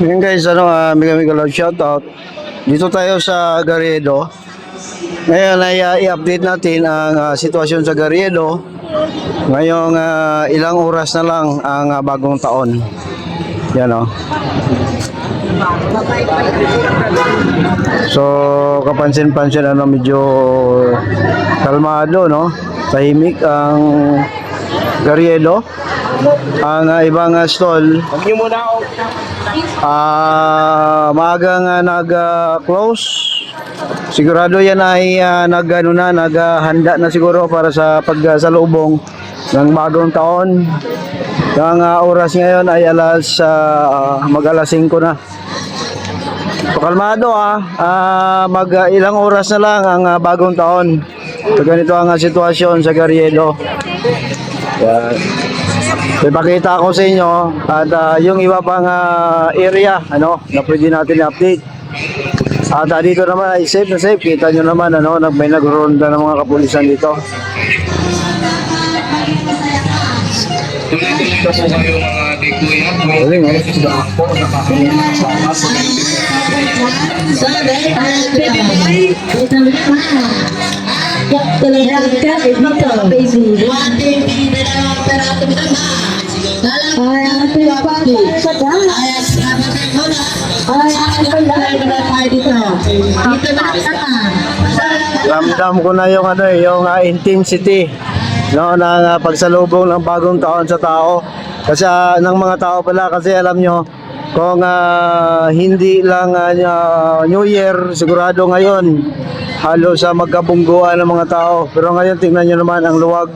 Ngayon guys, mega loud shoutout. Dito tayo sa Garriedo. Ngayon ay i-update natin ang sitwasyon sa Garriedo. Ngayong ilang oras na lang ang bagong taon. Yan o. So, kapansin-pansin medyo kalmado, no? Tahimik ang Garriedo. Ang ibang stall maagang nag-close. Sigurado yan ay naghanda na siguro para sa pagsalubong ng bagong taon. Ang oras ngayon ay mag-alas 5 na. So kalmado ilang oras na lang ang bagong taon. So ganito ang sitwasyon sa Garriedo. Yan. Ipakita ko sa inyo at yung iba pang area na pwede natin i-update. At dito naman ay safe na safe. Kita nyo naman may nagronda ng mga kapulisan dito. Ramdam ko na yung intensity ng pagsalubong ng bagong taon sa tao. Kasi ng mga tao pala, kasi alam nyo kung hindi lang New Year, sigurado ngayon halos magkabungguan ng mga tao. Pero ngayon tingnan nyo naman ang luwag.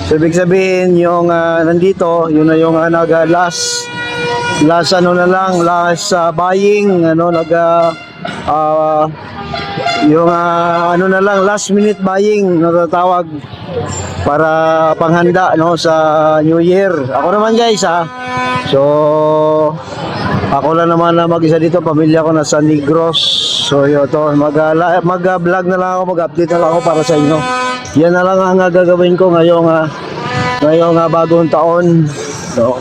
So ibig sabihin yung nandito, yun na yung last buying, last minute buying natatawag para panghanda sa New Year. Ako naman guys so ako lang naman mag-isa dito, pamilya ko nasa Negros. So yun to, mag-vlog na lang ako, mag-update na lang ako para sa inyo. Yan na lang ang gagawin ko ngayong bagong taon. So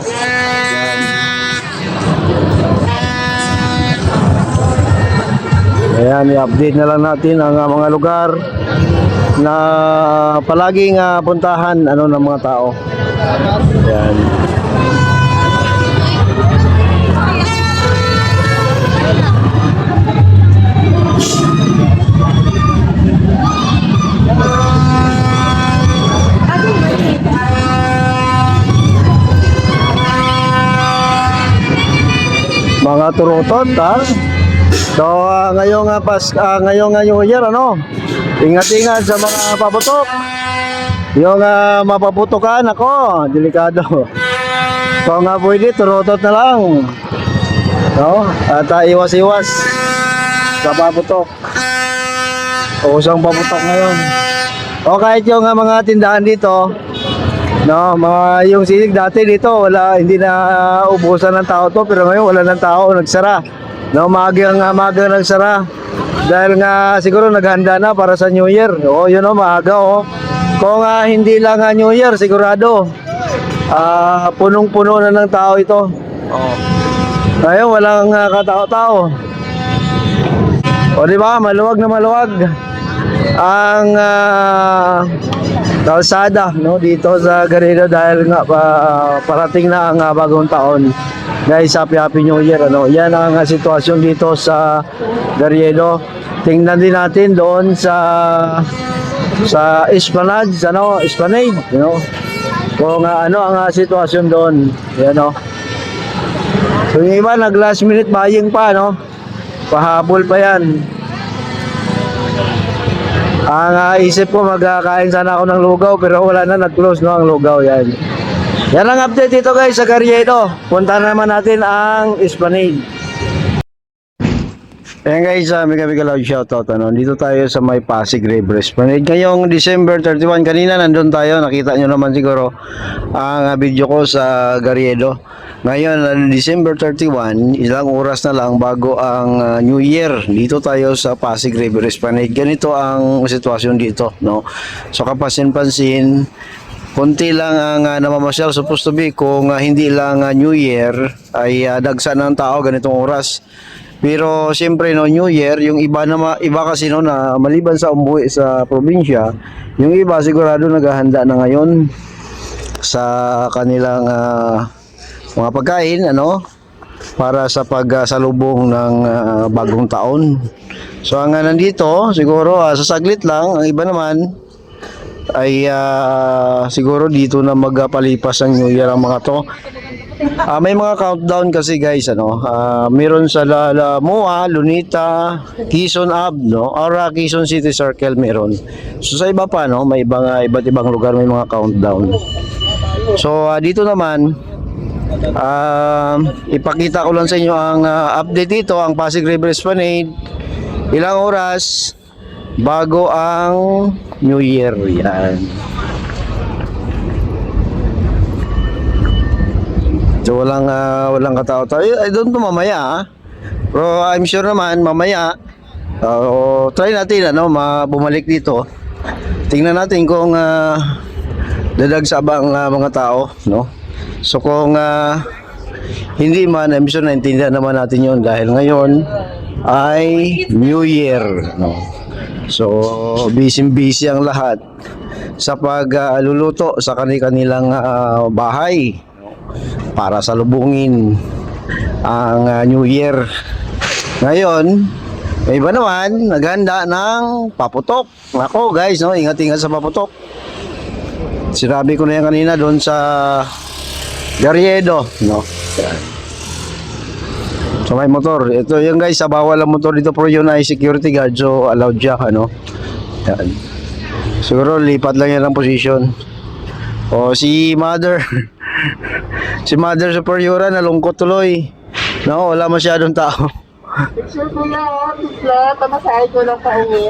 ayan, i-update na lang natin ang mga lugar na palaging puntahan ng mga tao. Ayan. Mga turutot So ngayong New Year ingat-ingat sa mga paputok. Yung mapaputokan ako, delikado. Kung pwede, turutot na lang. At iwas-iwas sa paputok. Usang paputok ngayon. O kahit yung mga tindahan dito, yung sinig dati dito, hindi na ubusan ng tao to, pero ngayon wala ng tao, nagsara. Maagang nagsara. Dahil nga siguro naghanda na para sa New Year. Maaga Kung hindi lang New Year, sigurado punong-puno na ng tao ito. Ngayon walang katao-tao. Di ba? Maluwag na maluwag ang kalsada dito sa Garriedo dahil nga parating na ang bagong taon. Guys, happy New Year. Yan ang sitwasyon dito sa Garriedo. Tingnan din natin doon sa Esplanade, Esplanade, kung ang sitwasyon doon. Yan So yung iba nag last minute buying pa, pahabol pa yan. Ang isip ko magkakain sana ako ng lugaw, pero wala na, nag-close ang lugaw. Yan ang update dito guys sa Garriedo. Punta naman natin ang Esplanade. Ayan guys, mega loud shoutout. Dito tayo sa may Pasig River Esplanade. Ngayong December 31, kanina nandun tayo, nakita nyo naman siguro ang video ko sa Garriedo. Ngayon, December 31, ilang oras na lang bago ang New Year. Dito tayo sa Pasig River Esplanade. Ganito ang sitwasyon dito, So kapansin-pansin, konti lang ang namamasyal. Supposed to be kung hindi lang New Year ay dagsa ng tao ganitong oras. Pero siyempre no, New Year, yung iba na iba kasi no na maliban sa umuwi sa probinsya, yung iba sigurado naghahanda na ngayon sa kanilang mga pagkain para sa pagsalubong ng bagong taon. So ang nandito siguro sa saglit lang, ang iba naman ay siguro dito na magpalipas ang New Year ang mga to. May mga countdown kasi guys meron sa MOA, Lunita, Quezon Ab or Quezon City Circle meron. So sa iba pa may iba't ibang lugar may mga countdown. So dito naman ipakita ko lang sa inyo ang update dito, ang Pasig River Esplanade. Ilang oras bago ang New Year. Yan. So walang katao-tao. I don't know mamaya pero I'm sure naman mamaya try natin bumalik dito. Tingnan natin kung dadagsa ba ang mga tao, no? So kung hindi man, I'm sure naintindihan naman natin yon dahil ngayon ay New Year, no? So busy ang lahat sa pagluluto sa kanilang bahay para salubungin ang New Year. Ngayon, may iba naman naghanda ng paputok. Nako guys, ingat-ingat sa paputok. Sinabi ko na yan kanina doon sa Garriedo, so may motor. Ito yung guys, sa bawal ang motor dito pero yun ay security guard, so allowed siya, Yan. Siguro lipat lang yan ang position. Si mother si mother superiora nalungkot tuloy. Wala masyadong tao. Picture ko yan, Tisla. Pamasahe ko lang pauwi.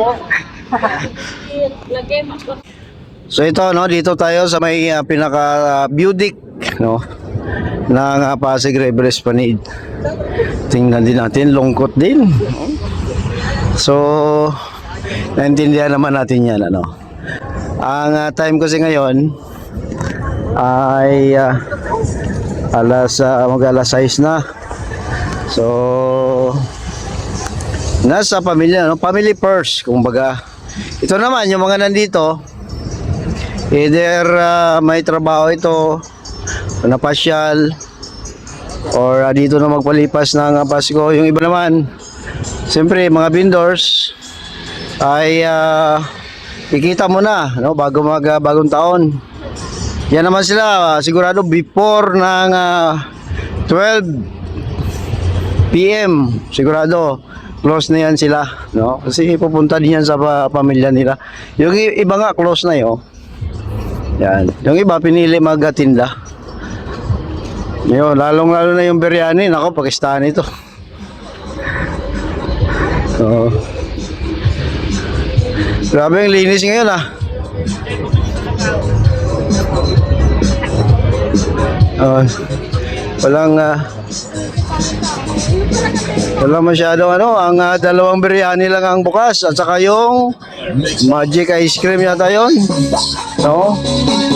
So ito, dito tayo sa may pinaka Budik, ng Pasig River Esplanade. Tingnan din natin, lungkot din. So, naintindihan naman natin yan, Ang time kasi ngayon ay mag-alas 6 na. So, nasa pamilya, family first, kumbaga. Ito naman, yung mga nandito, either may trabaho ito, napasyal, or dito na magpalipas ng Pasko. Yung iba naman, siyempre, mga vendors, ay ikita mo na, bago bagong taon. Yan naman sila, sigurado before ng 12 PM, sigurado close na yan sila, kasi pupunta din yan sa pamilya nila. Yung iba nga close na yun. Yan. Yung iba pinili magtinda. Yun, lalong-lalo na yung biryani. Nako, Pakistani ito. Grabe yung linis ngayon walang masyadong ang dalawang biryani lang ang bukas at saka yung magic ice cream yata yun,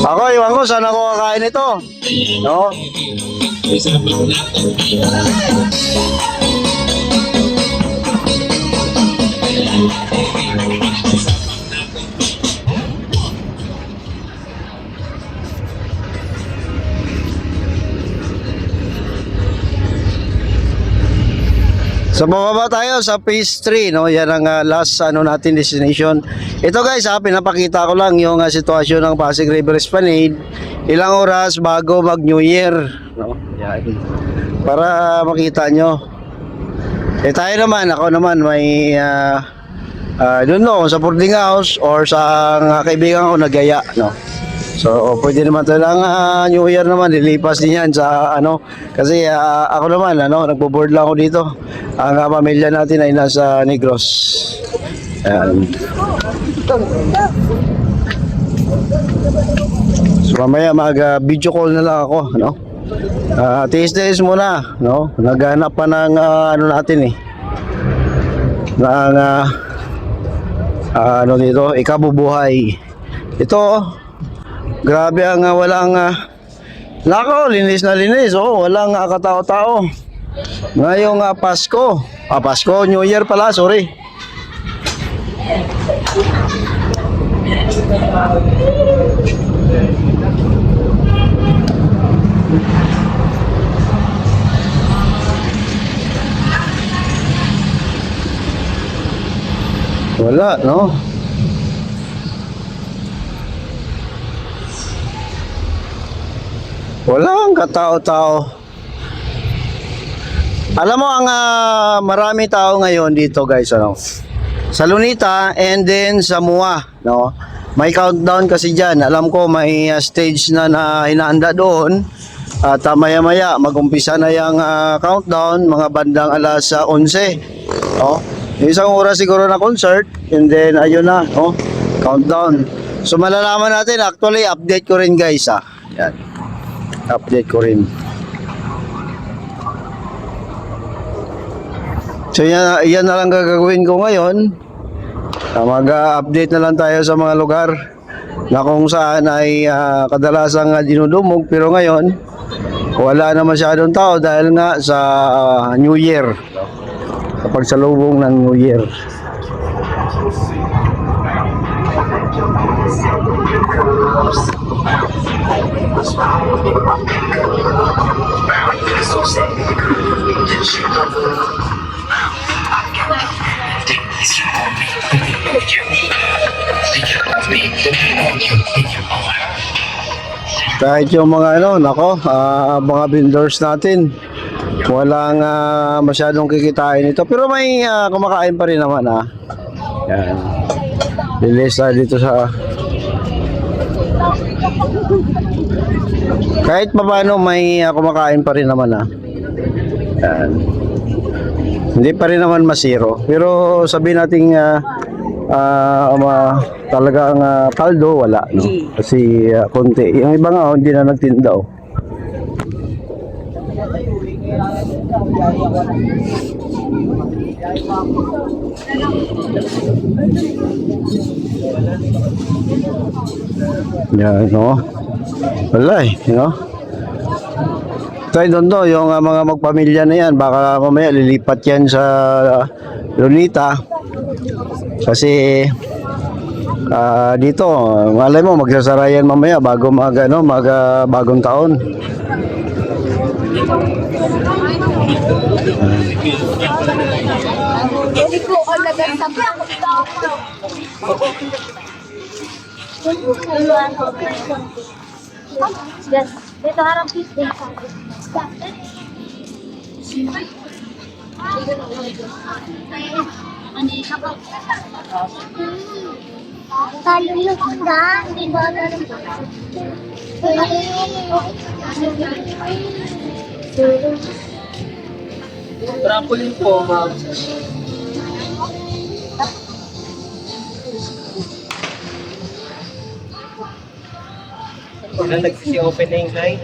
ako iwan ko saan ako kakain ito, So bababa tayo sa phase 3, yan ang last natin destination. Ito guys, pinapakita ko lang yung sitwasyon ng Pasig River Esplanade. Ilang oras bago mag New Year, Yan. Para makita nyo. Tayo naman, ako naman may don't know, sa boarding house or sa kaibigan ko nagaya, So pwede naman talang New Year naman dilipas din yan sa kasi ako naman nagbo-board lang ako dito. Ang pamilya natin ay nasa Negros. Ayan. So mamaya mag-video call na lang ako, tiis-tiis muna, naghanap pa ng natin ng dito, ikabubuhay. Ito Grabe ang walang nako, linis na linis. Oh, walang katao-tao. Ngayong Pasko. Pasko, New Year pala, sorry. Wala, no? Walang katao-tao. Alam mo ang marami tao ngayon dito, guys, ano? Sa Lunita and then sa Mua, no? May countdown kasi diyan. Alam ko may stage na hinahanda doon. At maya-maya mag-umpisa na yung countdown mga bandang alas 11. No? Isang oras siguro na concert and then ayun na, no? Countdown. So malalaman natin, actually update ko rin, guys, Yan. Update ko rin. So yan na lang gagawin ko ngayon. Mag-update na lang tayo sa mga lugar na kung saan ay kadalasang dinudumog, pero ngayon wala na masyadong tao dahil nga sa New Year, sa pagsalubong ng New Year. Kahit yung mga mga vendors natin, walang masyadong kikitain ito. Pero may kumakain pa rin naman, Yan. Lilis dito sa... Kahit paano may kumakain pa rin naman, Yan. Hindi pa rin naman masiro. Pero sabihin natin talagang paldo wala, no? Kasi konti. Yung iba nga hindi na nagtinda, Yan, no? Wala Tayo doon yung mga magpamilya na yan, baka mamaya lilipat yan sa Lunita. Kasi dito, malay mo magsasara yan mamaya bago bagong taon. Dito harap dito. Talulog na, di ba? Trampoline po, ma'am. Wala nag-opening, guys.